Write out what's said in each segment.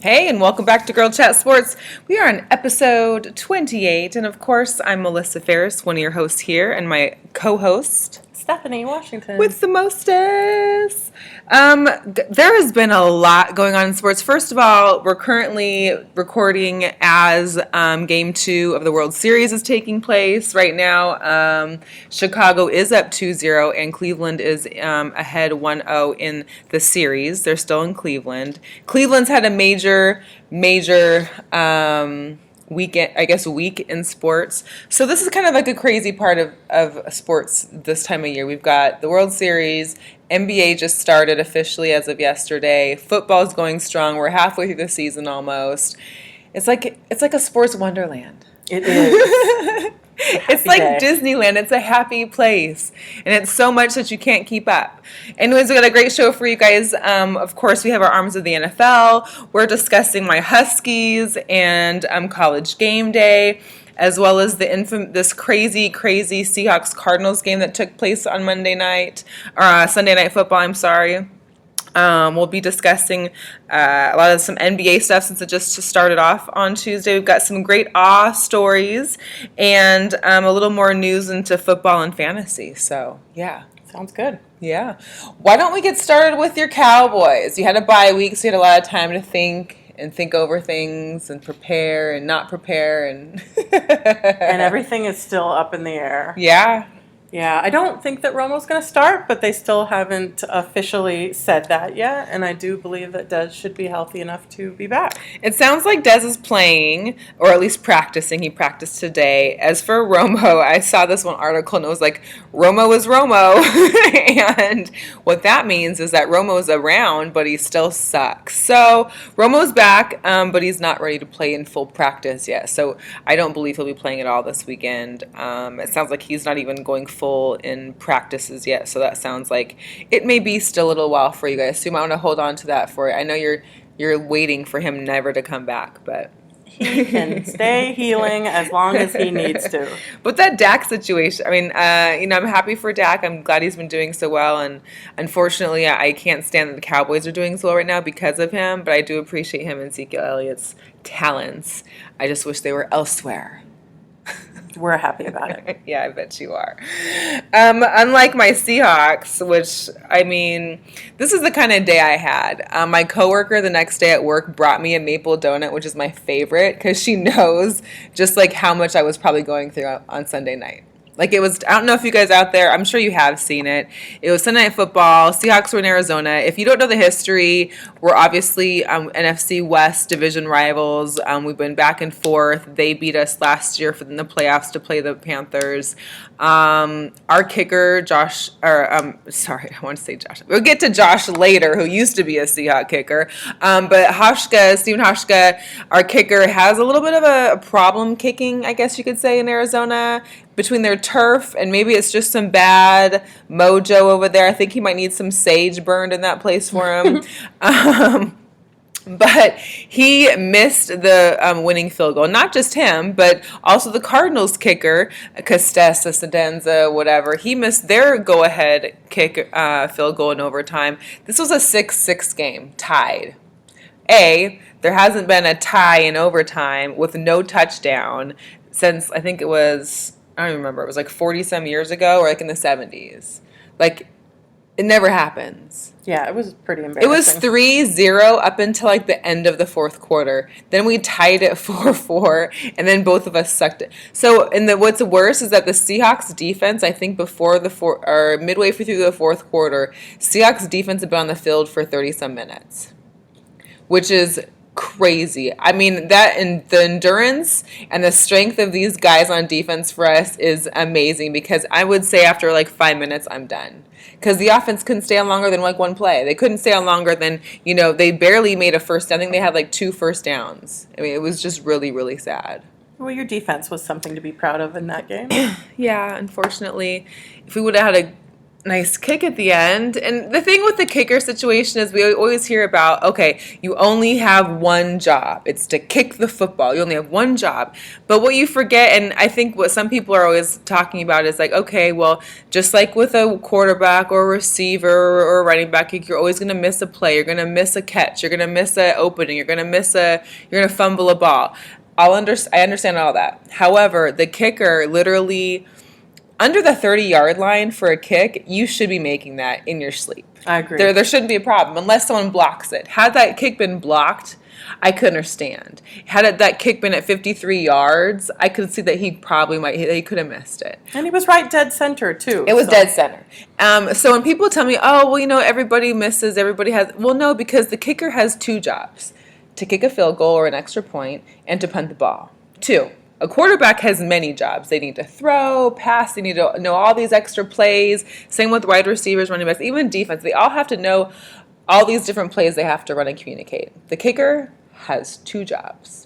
Hey, and welcome back to Girl Chat Sports. We are on episode 28, and of course, I'm Melissa Ferris, one of your hosts here, and my co-host, Stephanie Washington. with the mostest. There has been a lot going on in sports. First of all, we're currently recording as Game 2 of the World Series is taking place right now. Chicago is up 2-0, and Cleveland is ahead 1-0 in the series. They're still in Cleveland. Cleveland's had a major week in sports. So this is kind of like a crazy part of sports this time of year. We've got the World Series, NBA just started officially as of yesterday. Football's going strong. We're halfway through the season almost. It's like a sports wonderland. It is. It's like Disneyland. It's a happy place. And it's so much that you can't keep up. Anyways, we got a great show for you guys. Of course, we have our arms of the NFL. We're discussing my Huskies and College GameDay, as well as this crazy Seahawks Cardinals game that took place on Sunday Night Football, I'm sorry. We'll be discussing a lot of some NBA stuff since it just started off on Tuesday. We've got some great awe stories and a little more news into football and fantasy. So, yeah. Sounds good. Yeah. Why don't we get started with your Cowboys? You had a bye week, so you had a lot of time to think over things and prepare and not prepare. And everything is still up in the air. Yeah. Yeah, I don't think that Romo's going to start, but they still haven't officially said that yet, and I do believe that Dez should be healthy enough to be back. It sounds like Dez is playing, or at least practicing. He practiced today. As for Romo, I saw this one article, and it was like, Romo is Romo, and what that means is that Romo's around, but he still sucks. So Romo's back, but he's not ready to play in full practice yet, so I don't believe he'll be playing at all this weekend. It sounds like he's not even going full in practices yet, so that sounds like it may be still a little while for you guys. So you might want to hold on to that for it. I know you're waiting for him never to come back, but he can stay healing as long as he needs to. But that Dak situation, I mean, I'm happy for Dak. I'm glad he's been doing so well, and unfortunately, I can't stand that the Cowboys are doing so well right now because of him, but I do appreciate him and Ezekiel Elliott's talents. I just wish they were elsewhere. We're happy about it. Yeah, I bet you are. Unlike my Seahawks, which, I mean, this is the kind of day I had. My coworker the next day at work brought me a maple donut, which is my favorite, because she knows just like how much I was probably going through on Sunday night. Like it was, I don't know if you guys out there, I'm sure you have seen it. It was Sunday Night Football. Seahawks were in Arizona. If you don't know the history, we're obviously NFC West division rivals. We've been back and forth. They beat us last year in the playoffs to play the Panthers. Our kicker, I want to say Josh. We'll get to Josh later, who used to be a Seahawk kicker. But Steven Hauschka, our kicker, has a little bit of a problem kicking, I guess you could say, in Arizona, between their turf and maybe it's just some bad mojo over there. I think he might need some sage burned in that place for him. But he missed the winning field goal. Not just him, but also the Cardinals kicker, Costessa, Sedenza, whatever. He missed their go-ahead kick field goal in overtime. This was a 6-6 game, tied. There hasn't been a tie in overtime with no touchdown since I think it was, I don't even remember, it was like 40-some years ago or like in the 70s. Like, it never happens. Yeah, it was pretty embarrassing. It was 3-0 up until like the end of the fourth quarter. Then we tied it 4-4, and then both of us sucked it. So, what's worse is that the Seahawks defense, I think midway through the fourth quarter, Seahawks defense had been on the field for 30-some minutes, which is crazy. I mean, the endurance and the strength of these guys on defense for us is amazing, because I would say after like 5 minutes, I'm done. Because the offense couldn't stay on longer than like one play. They couldn't stay on longer than, they barely made a first down. I think they had like 2 first downs. I mean, it was just really, really sad. Well, your defense was something to be proud of in that game. Yeah, unfortunately. If we would have had nice kick at the end. And the thing with the kicker situation is we always hear about, okay, you only have one job. It's to kick the football. You only have one job. But what you forget, and I think what some people are always talking about is like, okay, well, just like with a quarterback or a receiver or a running back, you're always going to miss a play. You're going to miss a catch. You're going to miss an opening. You're going to fumble a ball. I understand all that. However, the kicker literally, under the 30-yard line for a kick, you should be making that in your sleep. I agree. There shouldn't be a problem unless someone blocks it. Had that kick been blocked, I could understand. Had that kick been at 53 yards, I could see that he could have missed it. And he was right dead center, too. It was dead center. So when people tell me, oh, well, everybody misses, everybody has, well, no, because the kicker has two jobs: to kick a field goal or an extra point and to punt the ball. Two. A quarterback has many jobs. They need to throw, pass, they need to know all these extra plays. Same with wide receivers, running backs, even defense. They all have to know all these different plays they have to run and communicate. The kicker has two jobs.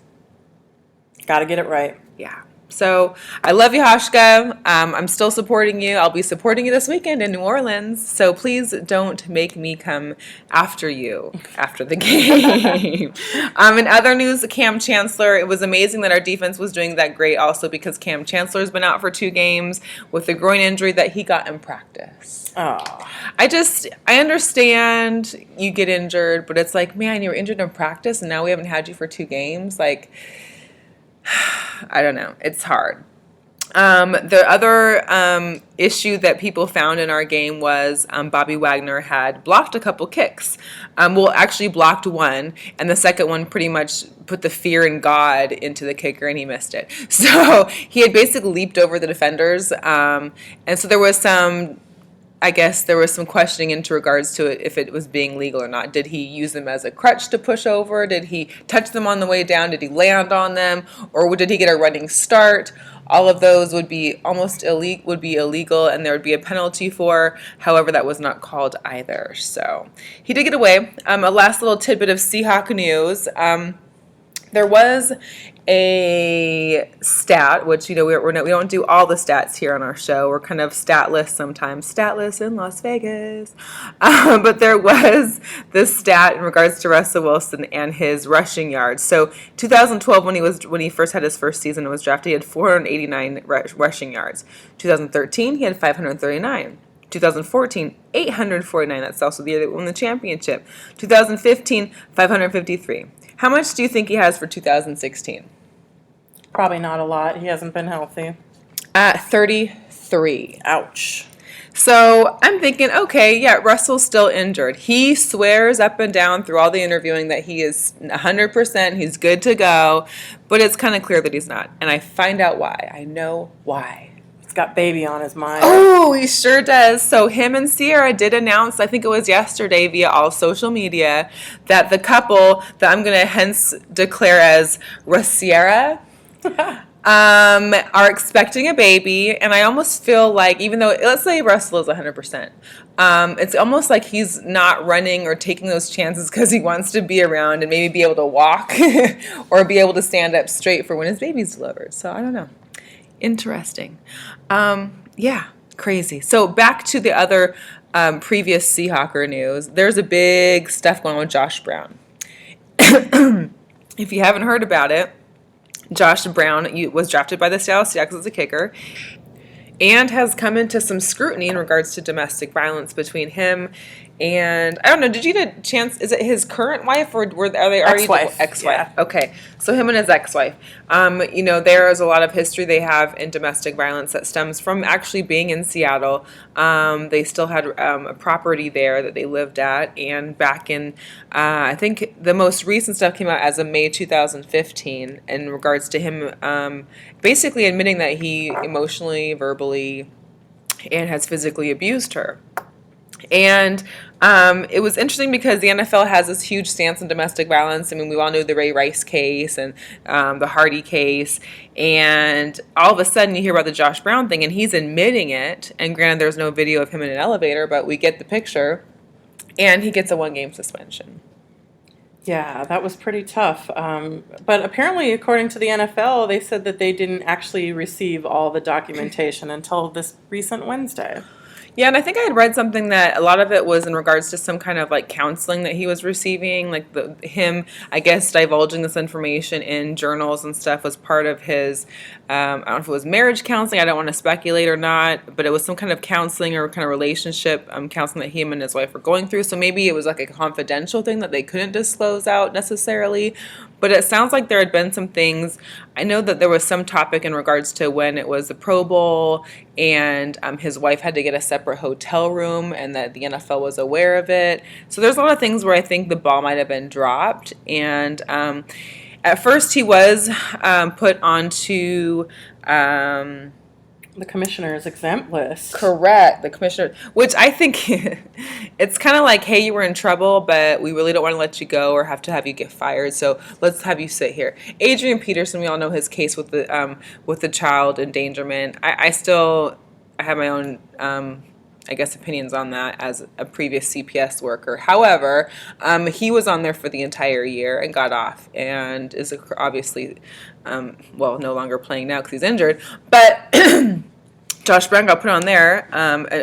Got to get it right. Yeah. So I love you, Hauschka. I'm still supporting you. I'll be supporting you this weekend in New Orleans. So please don't make me come after you after the game. In other news, Cam Chancellor, it was amazing that our defense was doing that great also because Cam Chancellor's been out for 2 games with a groin injury that he got in practice. Oh. I understand you get injured, but it's like, man, you were injured in practice and now we haven't had you for 2 games. Like, I don't know. It's hard. The other issue that people found in our game was Bobby Wagner had blocked a couple kicks. Actually blocked one, and the second one pretty much put the fear in God into the kicker, and he missed it. So he had basically leaped over the defenders, and so there was some questioning into regards to it, if it was being legal or not. Did he use them as a crutch to push over? Did he touch them on the way down? Did he land on them? Or did he get a running start? All of those would be illegal, and there would be a penalty for. However, that was not called either. So he did get away. A last little tidbit of Seahawk news. There was a stat, which, we don't do all the stats here on our show. We're kind of statless sometimes. Statless in Las Vegas. But there was this stat in regards to Russell Wilson and his rushing yards. So 2012, when he first had his first season and was drafted, he had 489 rushing yards. 2013, he had 539. 2014, 849. That's also the year that won the championship. 2015, 553. How much do you think he has for 2016? Probably not a lot. He hasn't been healthy. 33. Ouch. So I'm thinking, okay, yeah, Russell's still injured. He swears up and down through all the interviewing that he is 100%, he's good to go, but it's kind of clear that he's not. And I find out why. I know why. He's got baby on his mind. Oh, he sure does. So him and Sierra did announce, I think it was yesterday via all social media, that the couple that I'm going to hence declare as Sierra are expecting a baby. And I almost feel like, even though, let's say Russell is 100%, it's almost like he's not running or taking those chances because he wants to be around and maybe be able to walk or be able to stand up straight for when his baby's delivered. So I don't know. Interesting. Yeah, crazy. So back to the other previous Seahawker news. There's a big stuff going on with Josh Brown. If you haven't heard about it, Josh Brown was drafted by the Seattle Seahawks as a kicker and has come into some scrutiny in regards to domestic violence between him and, I don't know, did you get a chance, is it his current wife or are they already? Ex-wife. Yeah. Okay, so him and his ex-wife. There is a lot of history they have in domestic violence that stems from actually being in Seattle. They still had a property there that they lived at, and back in, I think the most recent stuff came out as of May 2015 in regards to him basically admitting that he emotionally, verbally, and has physically abused her. And it was interesting because the NFL has this huge stance on domestic violence. I mean, we all know the Ray Rice case and the Hardy case. And all of a sudden you hear about the Josh Brown thing, and he's admitting it. And granted, there's no video of him in an elevator, but we get the picture. And he gets a 1-game suspension. Yeah, that was pretty tough. But apparently, according to the NFL, they said that they didn't actually receive all the documentation until this recent Wednesday. Yeah, and I think I had read something that a lot of it was in regards to some kind of like counseling that he was receiving, like him, I guess, divulging this information in journals and stuff was part of his. I don't know if it was marriage counseling. I don't want to speculate or not, but it was some kind of counseling or kind of relationship counseling that him and his wife were going through. So maybe it was like a confidential thing that they couldn't disclose out necessarily. But it sounds like there had been some things. I know that there was some topic in regards to when it was the Pro Bowl and his wife had to get a separate hotel room and that the NFL was aware of it. So there's a lot of things where I think the ball might have been dropped. And at first he was put onto... The commissioner's exempt list. Correct, the commissioner, which I think it's kind of like, hey, you were in trouble, but we really don't want to let you go or have to have you get fired, so let's have you sit here. Adrian Peterson, we all know his case with the child endangerment. I have my own I guess opinions on that as a previous CPS worker. However, he was on there for the entire year and got off and is obviously no longer playing now because he's injured, but Josh Brown got put on there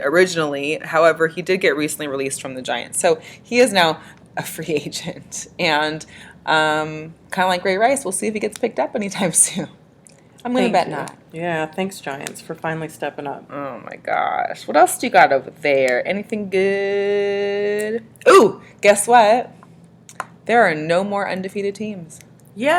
originally. However, he did get recently released from the Giants. So he is now a free agent. And kind of like Ray Rice, we'll see if he gets picked up anytime soon. I'm going to bet not. Yeah, thanks, Giants, for finally stepping up. Oh, my gosh. What else do you got over there? Anything good? Ooh, guess what? There are no more undefeated teams. Yay! And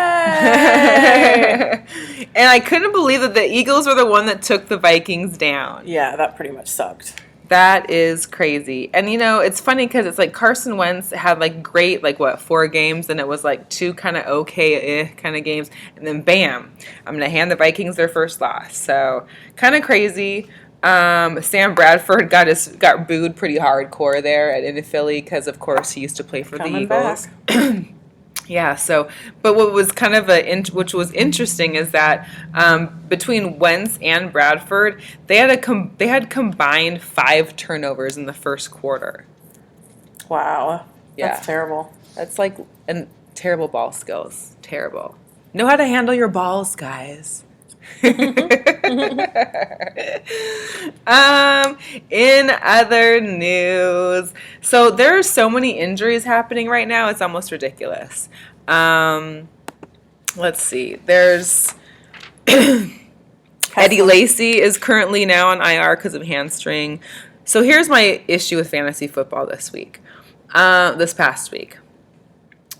I couldn't believe that the Eagles were the one that took the Vikings down. Yeah, that pretty much sucked. That is crazy. And, it's funny because it's like Carson Wentz had like great, 4 games, and it was like 2 kind of okay kind of games. And then bam, I'm going to hand the Vikings their first loss. So kind of crazy. Sam Bradford got booed pretty hardcore there in Philly because, of course, he used to play for the Eagles. Yeah, but what was kind of which was interesting is that between Wentz and Bradford, they had combined 5 turnovers in the first quarter. Wow, yeah, that's terrible. That's like terrible ball skills. Terrible. Know how to handle your balls, guys. In other news, so there are so many injuries happening right now, it's almost ridiculous. Let's see. There's Eddie Lacy is currently now on IR because of hamstring. So here's my issue with fantasy football this past week.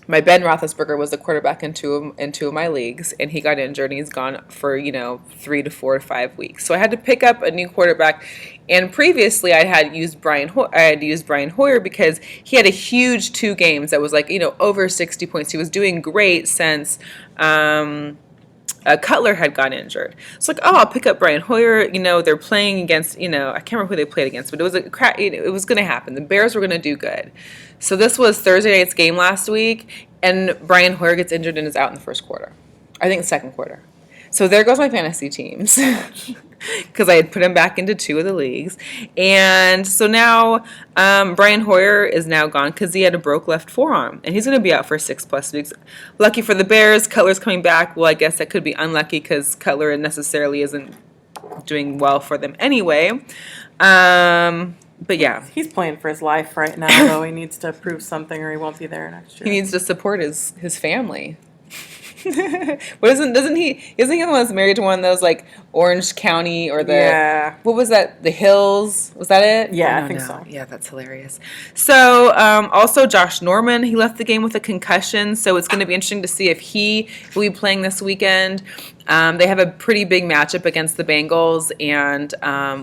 My Ben Roethlisberger was the quarterback in two of my leagues, and he got injured, and he's gone for 3 to 4 to 5 weeks. So I had to pick up a new quarterback. And previously, I had used Brian Hoyer because he had a huge 2 games that was over 60 points. He was doing great since Cutler had got injured. It's like, I'll pick up Brian Hoyer. They're playing against, I can't remember who they played against, but it was it was going to happen. The Bears were going to do good. So this was Thursday night's game last week, and Brian Hoyer gets injured and is out in the first quarter. I think second quarter. So there goes my fantasy teams because I had put him back into 2 of the leagues. And so now Brian Hoyer is now gone because he had a broke left forearm, and he's going to be out for 6+ weeks. Lucky for the Bears, Cutler's coming back. Well, I guess that could be unlucky because Cutler necessarily isn't doing well for them anyway. But yeah. He's playing for his life right now, though. He needs to prove something or he won't be there next year. He needs to support his family. Doesn't he the one that's married to one of those Orange County or what was that, the Hills, was that it? Yeah, I think so. Yeah, that's hilarious. So also Josh Norman, he left the game with a concussion, so it's going to be interesting to see if he will be playing this weekend. They have a pretty big matchup against the Bengals, and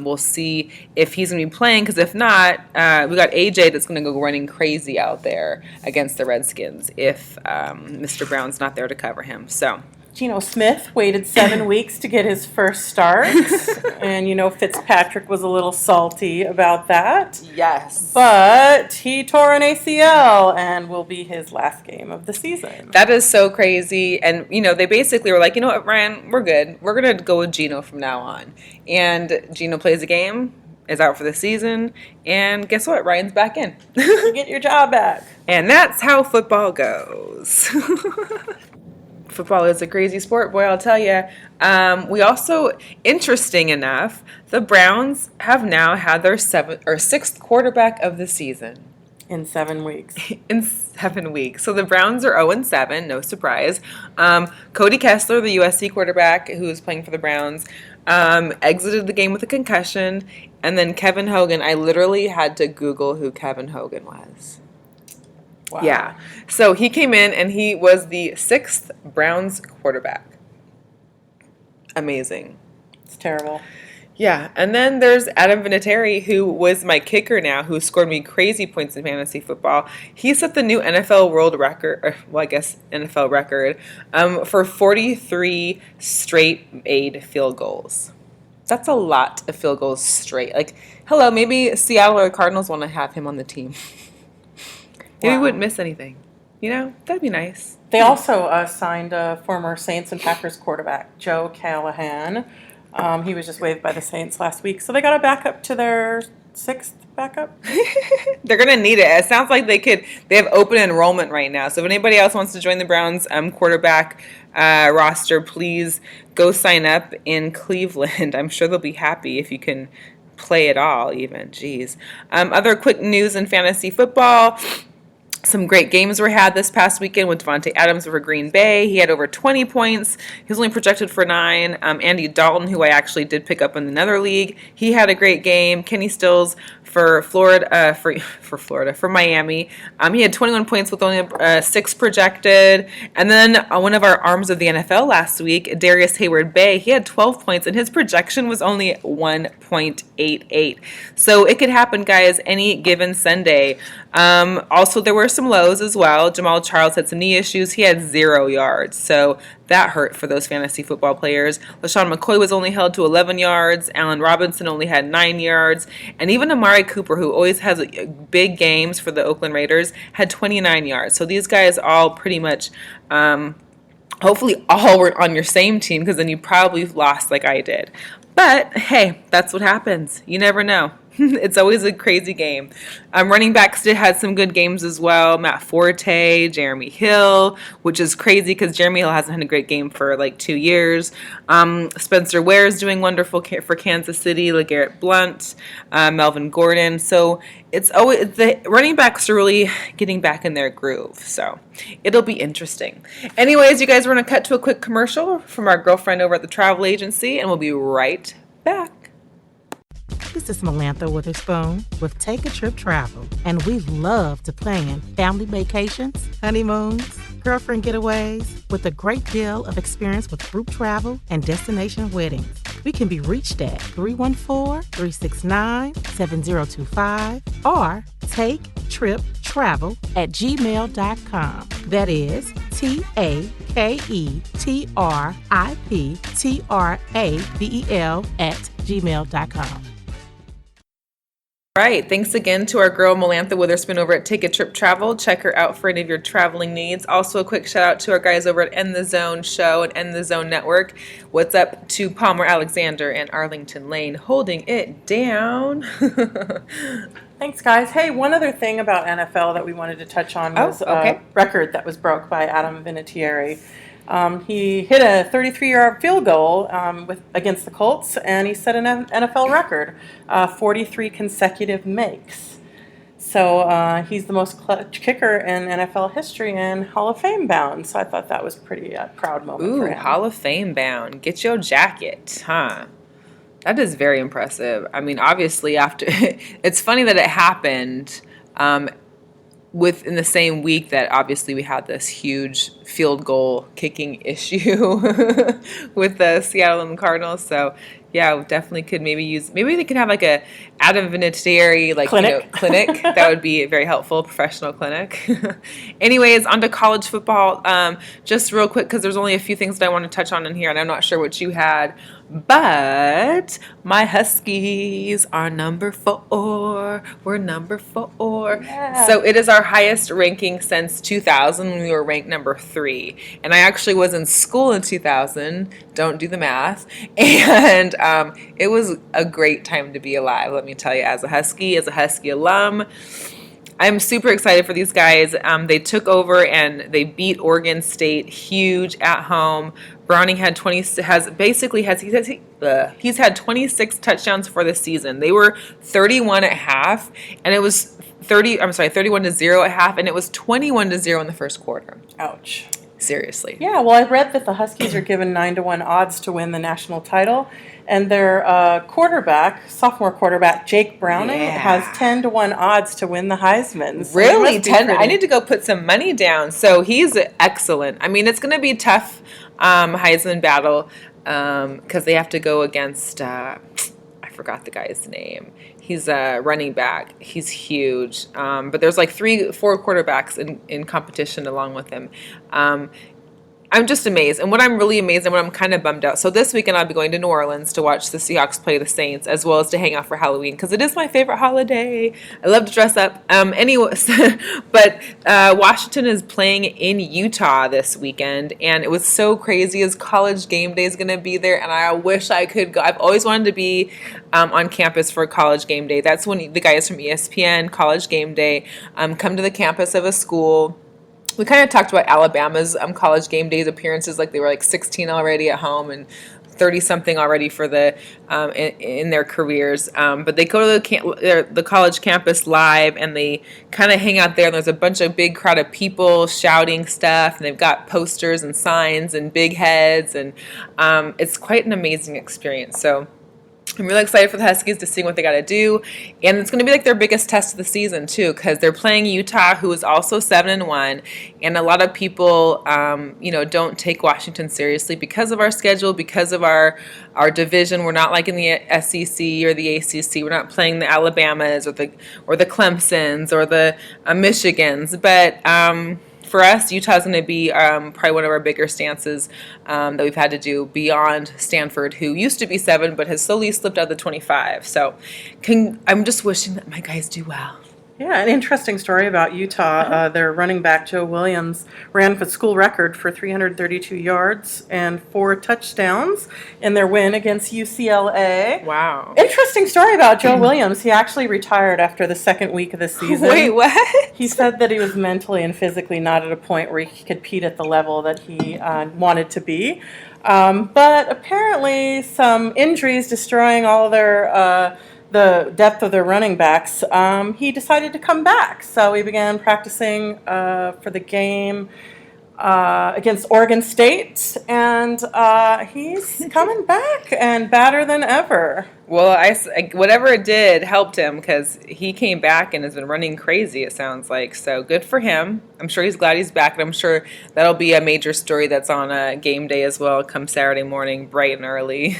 we'll see if he's going to be playing, because if not, we got AJ that's going to go running crazy out there against the Redskins if Mr. Brown's not there to cover him. So Geno Smith waited 7 weeks to get his first start, and Fitzpatrick was a little salty about that. Yes. But he tore an ACL and will be his last game of the season. That is so crazy. And, they basically were like, you know what, Ryan, we're good. We're going to go with Geno from now on. And Geno plays a game, is out for the season, and guess what? Ryan's back in. You get your job back. And that's how football goes. Football is a crazy sport, boy, I'll tell you. We also, interesting enough, the Browns have now had their sixth quarterback of the season. In 7 weeks. In 7 weeks. So the Browns are 0-7, no surprise. Cody Kessler, the USC quarterback who is playing for the Browns, exited the game with a concussion. And then Kevin Hogan, I literally had to Google who Kevin Hogan was. Wow. Yeah. So he came in and he was the 6th Browns quarterback. Amazing. It's terrible. Yeah, and then there's Adam Vinatieri, who was my kicker now, who scored me crazy points in fantasy football. He set the new NFL world record, or, well, I guess NFL record, for 43 straight made field goals. That's a lot of field goals straight. Like, hello, maybe Seattle or Cardinals want to have him on the team. Maybe we wouldn't miss anything. You know, that'd be nice. They also signed a former Saints and Packers quarterback, Joe Callahan. He was just waived by the Saints last week, so they got a backup to their 6th backup. They're gonna need it. It sounds like they have open enrollment right now. So if anybody else wants to join the Browns quarterback roster, please go sign up in Cleveland. I'm sure they'll be happy if you can play at all. Even, jeez. Other quick news in fantasy football. Some great games were had this past weekend with Devontae Adams over Green Bay. He had over 20 points. He was only projected for 9. Andy Dalton, who I actually did pick up in another league, he had a great game. Kenny Stills for Florida, for Miami. He had 21 points with only 6 projected. And then one of our arms of the NFL last week, Darius Hayward-Bay, he had 12 points, and his projection was only 1.88. So it could happen, guys, any given Sunday. Also, there were some lows as well. Jamal Charles had some knee issues. He had 0 yards. So that hurt for those fantasy football players. LaShawn McCoy was only held to 11 yards. Allen Robinson only had 9 yards. And even Amari Cooper, who always has big games for the Oakland Raiders, had 29 yards. So these guys all pretty much, hopefully all were on your same team, because then you probably lost like I did. But, hey, that's what happens. You never know. It's always a crazy game. Running backs had some good games as well. Matt Forte, Jeremy Hill, which is crazy because Jeremy Hill hasn't had a great game for like 2 years. Spencer Ware is doing wonderful for Kansas City. LeGarrette Blount, Melvin Gordon. So it's always the running backs are really getting back in their groove. So it'll be interesting. Anyways, you guys, we're going to cut to a quick commercial from our girlfriend over at the travel agency, and we'll be right back. This is Melantha Witherspoon with Take a Trip Travel, and we love to plan family vacations, honeymoons, girlfriend getaways, with a great deal of experience with group travel and destination weddings. We can be reached at 314-369-7025 or taketriptravel@gmail.com. That is TAKETRIPTRAVEL@gmail.com. Right. Thanks again to our girl Melantha Witherspoon over at Take a Trip Travel. Check her out for any of your traveling needs. Also, a quick shout out to our guys over at End the Zone Show and End the Zone Network. What's up to Palmer Alexander and Arlington Lane holding it down? Thanks, guys. Hey, one other thing about NFL that we wanted to touch on was a record that was broke by Adam Vinatieri. He hit a 33-yard field goal against the Colts, and he set an NFL record, 43 consecutive makes. So he's the most clutch kicker in NFL history and Hall of Fame bound. So I thought that was pretty proud moment for him. Hall of Fame bound. Get your jacket, huh? That is very impressive. I mean, obviously, after it's funny that it happened within the same week that obviously we had this huge field goal kicking issue with the Seattle and the Cardinals. So yeah, we definitely could maybe they could have like a Adam Vinatieri clinic. Clinic. That would be very helpful, professional clinic. Anyways, on to college football. Just real quick, because there's only a few things that I want to touch on in here, and I'm not sure what you had. But my Huskies are number 4. We're number 4. Yeah. So it is our highest ranking since 2000 when we were ranked number 3. And I actually was in school in 2000. Don't do the math. And it was a great time to be alive, let me tell you, as a Husky alum. I'm super excited for these guys. They took over and they beat Oregon State huge at home. Browning had he's had 26 touchdowns for the season. They were 31 at half, and it was 31-0 at half, and it was 21-0 in the first quarter. Ouch. Seriously. Yeah, well, I read that the Huskies are given 9-1 odds to win the national title, and their sophomore quarterback, Jake Browning, has 10-1 odds to win the Heisman. So really? 10? I need to go put some money down. So he's excellent. I mean, it's going to be a tough Heisman battle because they have to go against, I forgot the guy's name. He's a running back. He's huge. But there's like 3-4 quarterbacks in competition along with him. I'm just amazed. And what I'm really amazed and what I'm kind of bummed out. So this weekend I'll be going to New Orleans to watch the Seahawks play the Saints, as well as to hang out for Halloween, because it is my favorite holiday. I love to dress up. Anyways, but Washington is playing in Utah this weekend, and it was so crazy as College GameDay is going to be there, and I wish I could go. I've always wanted to be on campus for College GameDay. That's when the guys from ESPN, College GameDay, come to the campus of a school. We kind of talked about Alabama's College GameDay's appearances, like they were like 16 already at home and 30-something already for the in their careers. But they go to the college campus live, and they kind of hang out there. And there's a bunch of big crowd of people shouting stuff, and they've got posters and signs and big heads, and it's quite an amazing experience. So I'm really excited for the Huskies to see what they got to do, and it's going to be like their biggest test of the season too, because they're playing Utah, who is also 7-1, and a lot of people, don't take Washington seriously because of our schedule, because of our division. We're not like in the SEC or the ACC. We're not playing the Alabamas or the Clemsons or the Michigans, but. For us, Utah's going to be probably one of our bigger stances that we've had to do beyond Stanford, who used to be 7 but has slowly slipped out of the 25. So I'm just wishing that my guys do well. Yeah, an interesting story about Utah. Their running back, Joe Williams, ran for school record for 332 yards and 4 touchdowns in their win against UCLA. Wow. Interesting story about Joe Williams. He actually retired after the second week of the season. Wait, what? He said that he was mentally and physically not at a point where he could compete at the level that he wanted to be. But apparently some injuries destroying all their the depth of their running backs, he decided to come back. So he began practicing for the game against Oregon State, and he's coming back and badder than ever. Well, whatever it did helped him, because he came back and has been running crazy, it sounds like. So good for him. I'm sure he's glad he's back, and I'm sure that'll be a major story that's on game day as well, come Saturday morning, bright and early.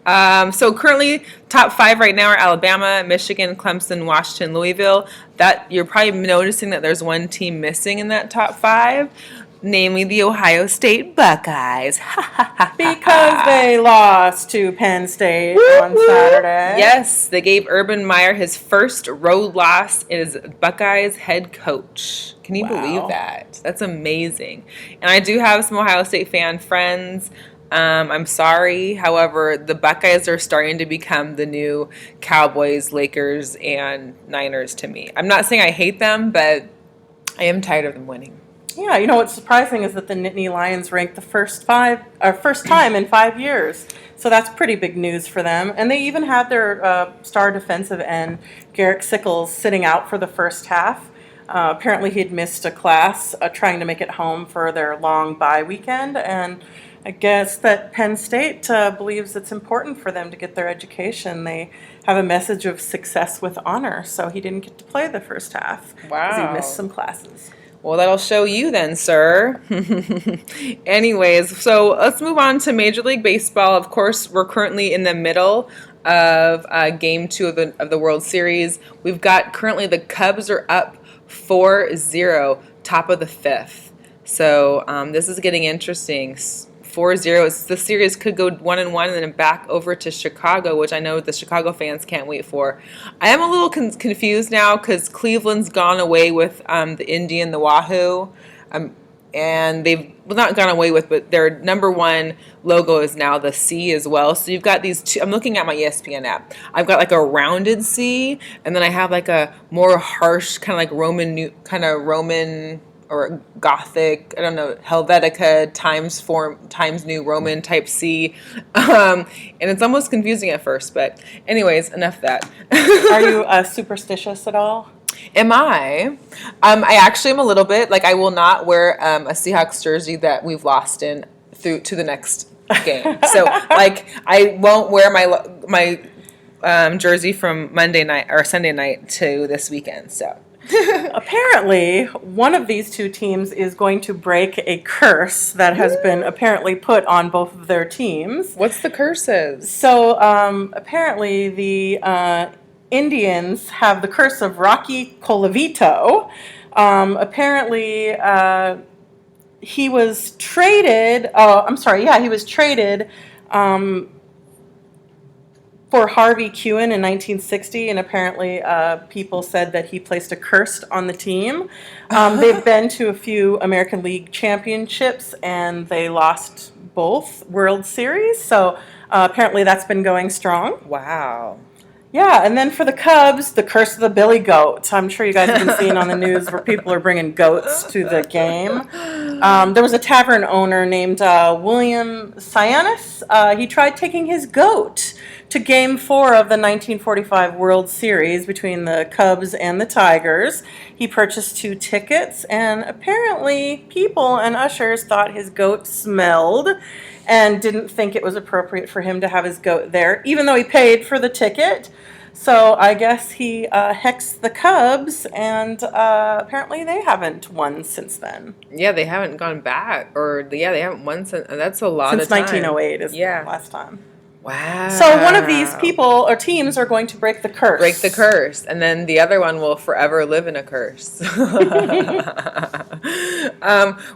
So currently, top 5 right now are Alabama, Michigan, Clemson, Washington, Louisville. That you're probably noticing that there's one team missing in that top 5, namely the Ohio State Buckeyes. Because they lost to Penn State on Saturday. Yes, they gave Urban Meyer his first road loss as Buckeyes head coach. Can you believe that? That's amazing. And I do have some Ohio State fan friends. I'm sorry. However, the Buckeyes are starting to become the new Cowboys, Lakers, and Niners to me. I'm not saying I hate them, but I am tired of them winning. Yeah, what's surprising is that the Nittany Lions ranked the first time in 5 years. So that's pretty big news for them. And they even had their star defensive end, Garrett Sickles, sitting out for the first half. Apparently he had missed a class trying to make it home for their long bye weekend, and I guess that Penn State believes it's important for them to get their education. They have a message of success with honor, so he didn't get to play the first half. Wow. Because he missed some classes. Well, that'll show you then, sir. Anyways, so let's move on to Major League Baseball. Of course, we're currently in the middle of Game 2 of the World Series. We've got currently the Cubs are up 4-0, top of the 5th. So this is getting interesting. 4-0. The series could go 1-1 and then back over to Chicago, which I know the Chicago fans can't wait for. I am a little confused now because Cleveland's gone away with the Indian, the Wahoo. and they've not gone away with, but their number one logo is now the C as well. So you've got these two. I'm looking at my ESPN app. I've got like a rounded C, and then I have like a more harsh kind of like Roman or Gothic, I don't know, Helvetica times New Roman type C. And it's almost confusing at first, but anyways, enough of that. Are you superstitious at all? Am I? I actually am a little bit. Like, I will not wear a Seahawks jersey that we've lost in through to the next game. So, like, I won't wear my jersey from Monday night or Sunday night to this weekend. So. Apparently, one of these two teams is going to break a curse that has been apparently put on both of their teams. What's the curses? So, apparently the Indians have the curse of Rocky Colavito. Apparently, he was traded. He was traded for Harvey Kuhn in 1960, and apparently people said that he placed a curse on the team. They've been to a few American League championships, and they lost both World Series. So apparently that's been going strong. Wow. Yeah, and then for the Cubs, the curse of the Billy Goat. I'm sure you guys have been seeing on the news where people are bringing goats to the game. There was a tavern owner named William Sianis. He tried taking his goat to Game 4 of the 1945 World Series between the Cubs and the Tigers. He purchased 2 tickets, and apparently people and ushers thought his goat smelled and didn't think it was appropriate for him to have his goat there, even though he paid for the ticket. So I guess he hexed the Cubs, and apparently they haven't won since then. Yeah, they haven't gone back, they haven't won since. That's a lot since of time. 1908 is the last time. Wow. So one of these people or teams are going to break the curse. Break the curse. And then the other one will forever live in a curse.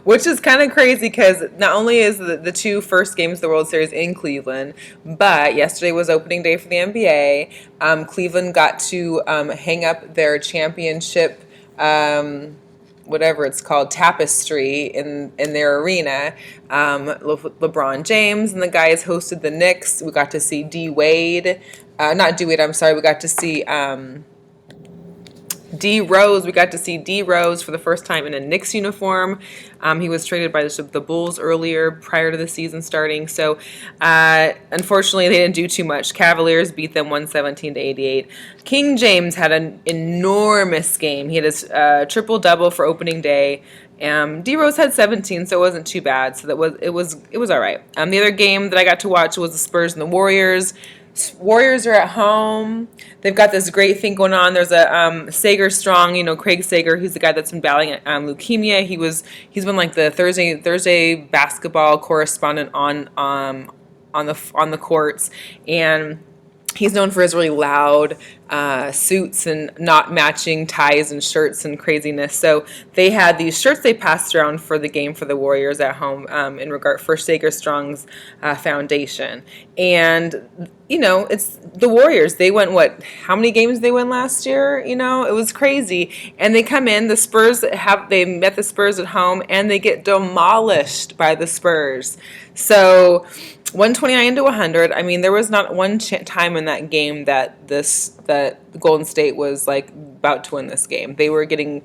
Which is kind of crazy because not only is the 2 first games of the World Series in Cleveland, but yesterday was opening day for the NBA. Cleveland got to hang up their championship whatever it's called, tapestry in their arena. LeBron James and the guys hosted the Knicks. We got to see D-Wade. Not D-Wade, I'm sorry. We got to see D-Rose. We got to see D-Rose for the first time in a Knicks uniform. He was traded by the Bulls earlier, prior to the season starting. So, unfortunately, they didn't do too much. Cavaliers beat them 117-88. King James had an enormous game. He had his triple-double for opening day. D-Rose had 17, so it wasn't too bad. So it was all right. The other game that I got to watch was the Spurs and the Warriors. Warriors are at home. They've got this great thing going on. There's a Sager Strong, Craig Sager. He's the guy that's been battling leukemia. He's been like the Thursday basketball correspondent on the courts, and he's known for his really loud suits and not matching ties and shirts and craziness. So they had these shirts they passed around for the game for the Warriors at home in regard for Sager Strong's foundation. And, it's the Warriors. They went, how many games they win last year? It was crazy. And they come in, the Spurs they met the Spurs at home, and they get demolished by the Spurs. So 129-100. I mean, there was not one time in that game that Golden State was about to win this game. They were getting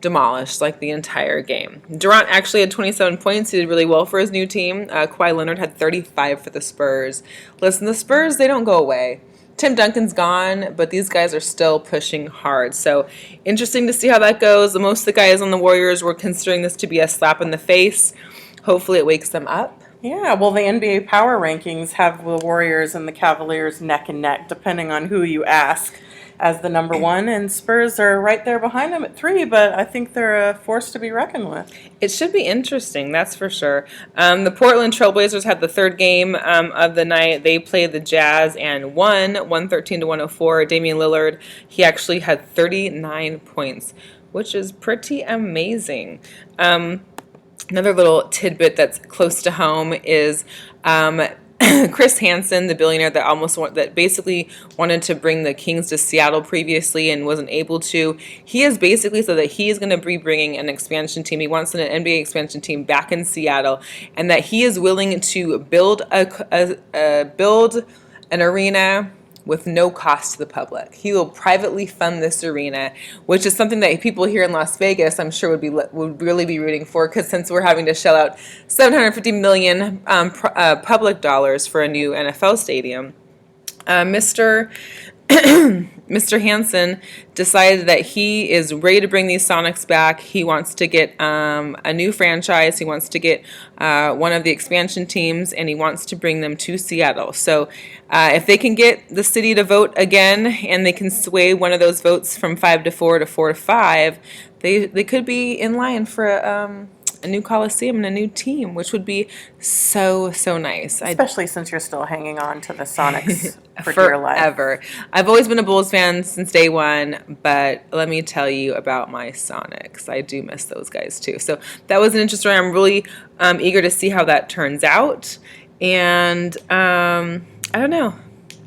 demolished the entire game. Durant actually had 27 points. He did really well for his new team. Kawhi Leonard had 35 for the Spurs. Listen, the Spurs, they don't go away. Tim Duncan's gone, but these guys are still pushing hard. So interesting to see how that goes. Most of the guys on the Warriors were considering this to be a slap in the face. Hopefully it wakes them up. Yeah, well, the NBA power rankings have the Warriors and the Cavaliers neck and neck, depending on who you ask, as the number 1, and Spurs are right there behind them at 3, but I think they're a force to be reckoned with. It should be interesting, that's for sure. The Portland Trailblazers had the third game of the night. They played the Jazz and won 113-104. Damian Lillard, he actually had 39 points, which is pretty amazing. Another little tidbit that's close to home is Chris Hansen, the billionaire that basically wanted to bring the Kings to Seattle previously and wasn't able to, he has basically said that he is going to be bringing an expansion team. He wants an NBA expansion team back in Seattle, and that he is willing to build build an arena with no cost to the public. He will privately fund this arena, which is something that people here in Las Vegas, I'm sure, would really be rooting for, because since we're having to shell out $750 million public dollars for a new NFL stadium, Mr. Hansen decided that he is ready to bring these Sonics back. He wants to get a new franchise. He wants to get one of the expansion teams, and he wants to bring them to Seattle. So if they can get the city to vote again, and they can sway one of those votes from 5-4 to 4-5, they could be in line for a new Coliseum and a new team, which would be so nice. Especially since you're still hanging on to the Sonics for dear life. Forever. I've always been a Bulls fan since day one, but let me tell you about my Sonics. I do miss those guys too. So that was an interesting story. I'm really eager to see how that turns out. And I don't know.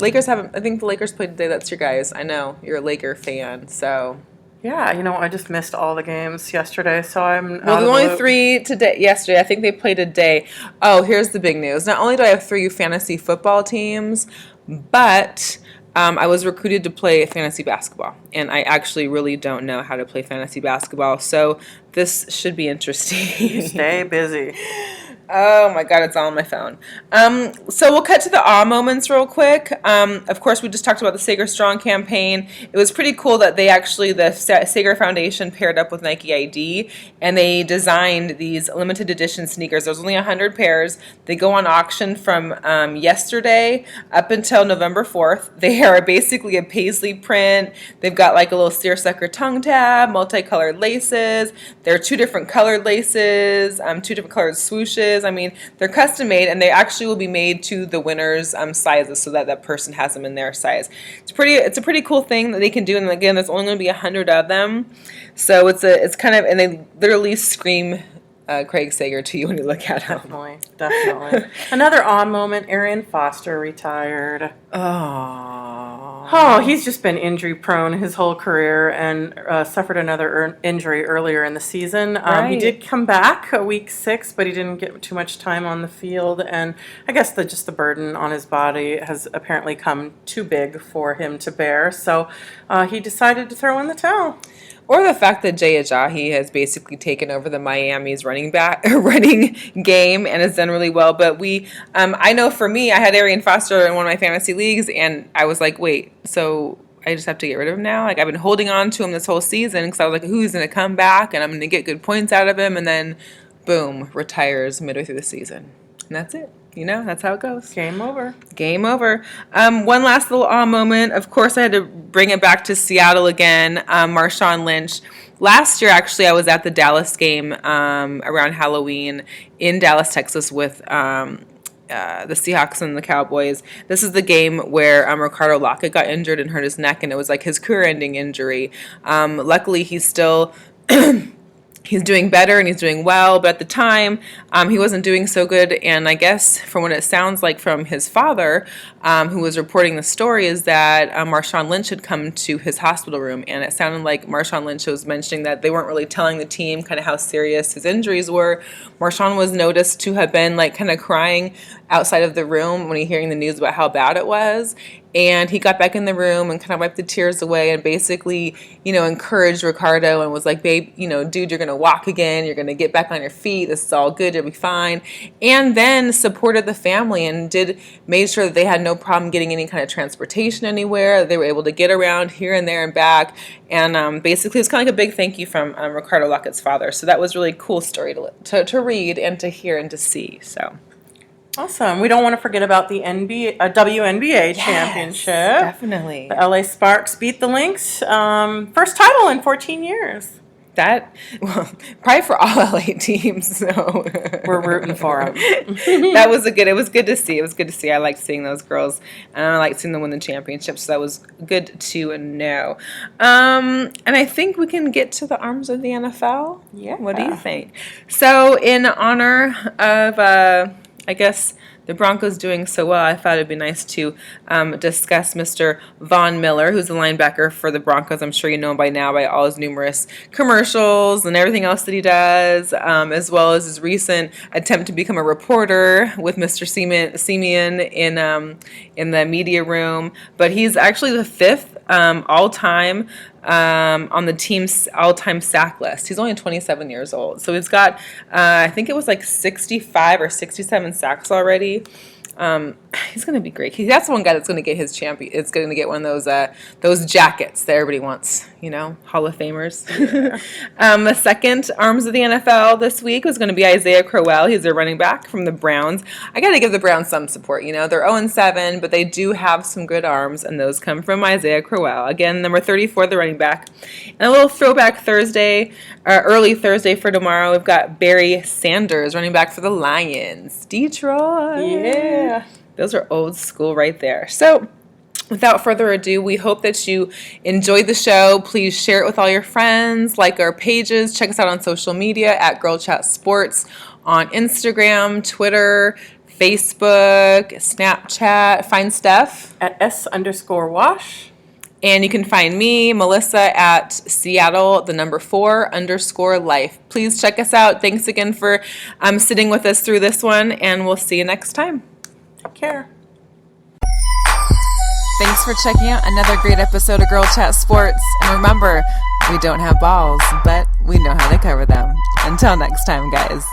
I think the Lakers played today. That's your guys. I know you're a Laker fan, so. Yeah, I just missed all the games yesterday, so I'm Well, only 3 yesterday. I think they played a day. Oh, here's the big news. Not only do I have 3 fantasy football teams, but I was recruited to play fantasy basketball, and I actually really don't know how to play fantasy basketball, so this should be interesting. You stay busy. Oh my God, it's all on my phone. So we'll cut to the awe moments real quick. Of course, we just talked about the Sager Strong campaign. It was pretty cool that the Sager Foundation paired up with Nike ID, and they designed these limited edition sneakers. There's only 100 pairs. They go on auction from yesterday up until November 4th. They are basically a paisley print. They've got like a little seersucker tongue tab, multicolored laces. There are 2 different colored laces, 2 different colored swooshes. I mean, they're custom made, and they actually will be made to the winner's sizes, so that person has them in their size. It's a pretty cool thing that they can do, and again, there's only going to be 100 of them, so it's kind of, and they literally scream Craig Sager to you when you look at him. Definitely. Another awe moment: Arian Foster retired. Oh, he's just been injury prone his whole career, and suffered another injury earlier in the season. Right. He did come back week 6, but he didn't get too much time on the field, and I guess the burden on his body has apparently come too big for him to bear. So he decided to throw in the towel. Or the fact that Jay Ajayi has basically taken over the Miami's running game and has done really well. But I know for me, I had Arian Foster in one of my fantasy leagues, and I was like, wait, so I just have to get rid of him now? Like, I've been holding on to him this whole season because I was like, who's going to come back and I'm going to get good points out of him, and then boom, retires midway through the season. And that's it. That's how it goes. Game over. Game over. One last little awe moment. Of course, I had to bring it back to Seattle again. Marshawn Lynch. Last year, actually, I was at the Dallas game around Halloween in Dallas, Texas, with the Seahawks and the Cowboys. This is the game where Ricardo Lockett got injured and hurt his neck, and it was like his career-ending injury. Luckily, he's still... He's doing better and he's doing well, but at the time, he wasn't doing so good. And I guess from what it sounds like from his father, who was reporting the story, is that Marshawn Lynch had come to his hospital room, and it sounded like Marshawn Lynch was mentioning that they weren't really telling the team kind of how serious his injuries were. Marshawn was noticed to have been like kind of crying outside of the room when he hearing the news about how bad it was. And he got back in the room and kind of wiped the tears away and basically, encouraged Ricardo and was like, babe, dude, you're going to walk again. You're going to get back on your feet. This is all good. You'll be fine. And then supported the family and made sure that they had no problem getting any kind of transportation anywhere. They were able to get around here and there and back. And basically, it's kind of like a big thank you from Ricardo Lockett's father. So that was really a cool story to read and to hear and to see. So. Awesome. We don't want to forget about the WNBA championship. Definitely. The LA Sparks beat the Lynx. First title in 14 years. Probably for all LA teams. So we're rooting for them. It was good to see. It was good to see. I liked seeing those girls, and I liked seeing them win the championship. So that was good to know. And I think we can get to the arms of the NFL. Yeah. What do you think? So in honor of, I guess, the Broncos doing so well, I thought it'd be nice to discuss Mr. Von Miller, who's the linebacker for the Broncos. I'm sure you know him by now by all his numerous commercials and everything else that he does, as well as his recent attempt to become a reporter with Mr. Simeon in the media room. But he's actually the 5th all-time on the team's all-time sack list. He's only 27 years old. So he's got, I think it was like 65 or 67 sacks already. He's going to be great. That's one guy that's going to get his champion. It's going to get one of those jackets that everybody wants, Hall of Famers. The second arms of the NFL this week was going to be Isaiah Crowell. He's a running back from the Browns. I got to give the Browns some support. They're 0-7, but they do have some good arms, and those come from Isaiah Crowell. Again, number 34, the running back. And a little throwback Thursday, early Thursday for tomorrow, we've got Barry Sanders, running back for the Lions. Detroit. Yeah. Those are old school right there. So, without further ado, we hope that you enjoyed the show. Please share it with all your friends, like our pages, check us out on social media at GirlChatSports on Instagram, Twitter, Facebook, Snapchat. Find Steph at S_wash. And you can find me, Melissa, at Seattle, 4_life. Please check us out. Thanks again for sitting with us through this one, and we'll see you next time. Take care. Thanks for checking out another great episode of Girl Chat Sports. And remember, we don't have balls, but we know how to cover them. Until next time, guys.